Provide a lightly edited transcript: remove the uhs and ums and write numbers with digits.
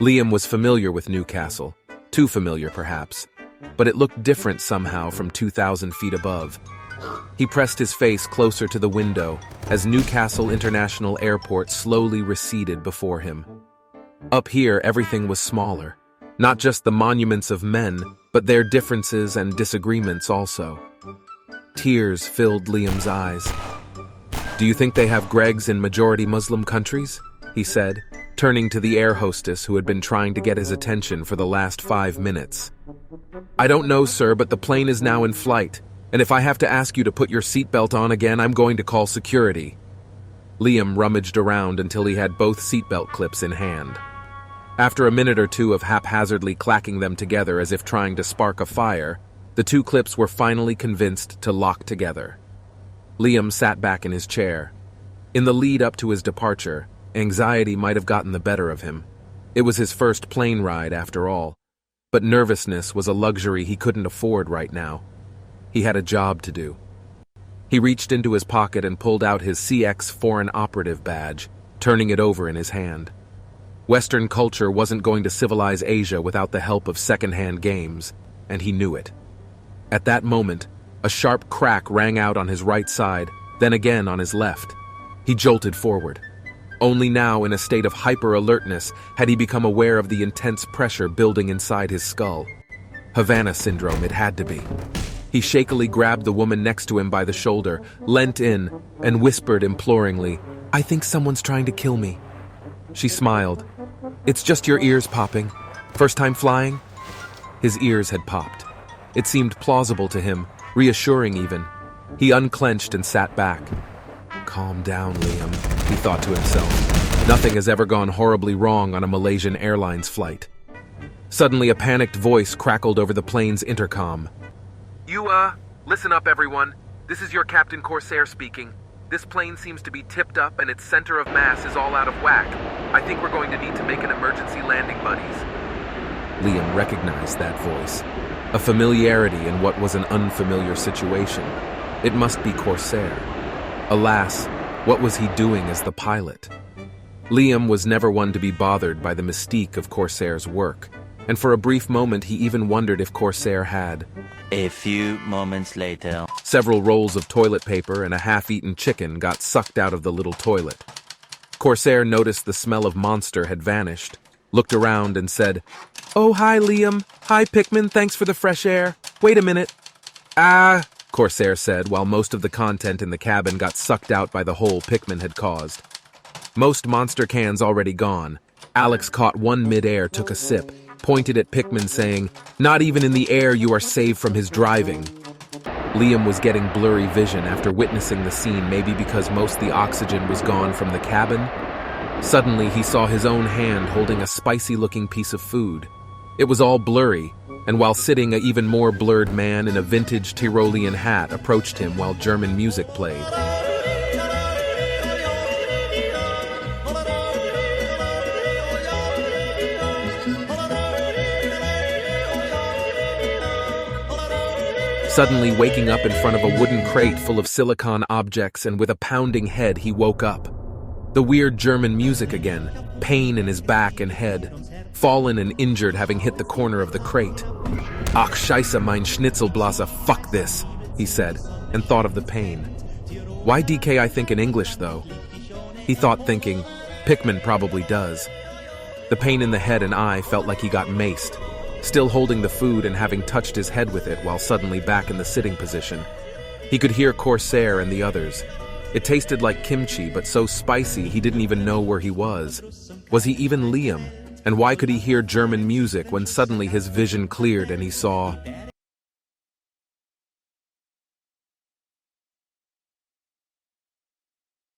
Liam was familiar with Newcastle, too familiar perhaps, but it looked different somehow from 2,000 feet above. He pressed his face closer to the window as Newcastle International Airport slowly receded before him. Up here, everything was smaller. Not just the monuments of men, but their differences and disagreements also. Tears filled Liam's eyes. "Do you think they have Gregs in majority Muslim countries?" he said, turning to the air hostess who had been trying to get his attention for the last 5 minutes. "I don't know, sir, but the plane is now in flight, and if I have to ask you to put your seatbelt on again, I'm going to call security." Liam rummaged around until he had both seatbelt clips in hand. After a minute or two of haphazardly clacking them together as if trying to spark a fire, the 2 clips were finally convinced to lock together. Liam sat back in his chair. In the lead up to his departure, anxiety might have gotten the better of him. It was his first plane ride, after all. But nervousness was a luxury he couldn't afford right now. He had a job to do. He reached into his pocket and pulled out his CX Foreign Operative badge, turning it over in his hand. Western culture wasn't going to civilize Asia without the help of second-hand games, and he knew it. At that moment, a sharp crack rang out on his right side, then again on his left. He jolted forward. Only now, in a state of hyper-alertness, had he become aware of the intense pressure building inside his skull. Havana syndrome, it had to be. He shakily grabbed the woman next to him by the shoulder, leant in, and whispered imploringly, "I think someone's trying to kill me." She smiled. "It's just your ears popping. First time flying?" His ears had popped. It seemed plausible to him, reassuring even. He unclenched and sat back. "Calm down, Liam," he thought to himself. Nothing has ever gone horribly wrong on a Malaysian Airlines flight. Suddenly, a panicked voice crackled over the plane's intercom. Listen up, everyone. This is your Captain Corsair speaking. This plane seems to be tipped up and its center of mass is all out of whack. I think we're going to need to make an emergency landing, buddies." Liam recognized that voice. A familiarity in what was an unfamiliar situation. It must be Corsair. Alas, what was he doing as the pilot? Liam was never one to be bothered by the mystique of Corsair's work, and for a brief moment he even wondered if Corsair had. A few moments later. Several rolls of toilet paper and a half-eaten chicken got sucked out of the little toilet. Corsair noticed the smell of Monster had vanished, looked around and said, "Oh, hi, Liam. Hi, Pickman, thanks for the fresh air. Wait a minute." Corsair said, while most of the content in the cabin got sucked out by the hole Pickman had caused. Most Monster cans already gone. Alex caught one mid-air, took a sip, pointed at Pickman saying, "Not even in the air you are saved from his driving." Liam was getting blurry vision after witnessing the scene, maybe because most of the oxygen was gone from the cabin. Suddenly, he saw his own hand holding a spicy-looking piece of food. It was all blurry, and while sitting, an even more blurred man in a vintage Tyrolean hat approached him while German music played. Suddenly waking up in front of a wooden crate full of silicon objects and with a pounding head, he woke up. The weird German music again, pain in his back and head, fallen and injured having hit the corner of the crate. "Ach, scheiße, mein Schnitzelblase, fuck this," he said, and thought of the pain. Why DK I think in English, though? He thought thinking, Pickman probably does. The pain in the head and eye felt like he got maced, still holding the food and having touched his head with it while suddenly back in the sitting position. He could hear Corsair and the others. It tasted like kimchi, but so spicy he didn't even know where he was. Was he even Liam? And why could he hear German music when suddenly his vision cleared and he saw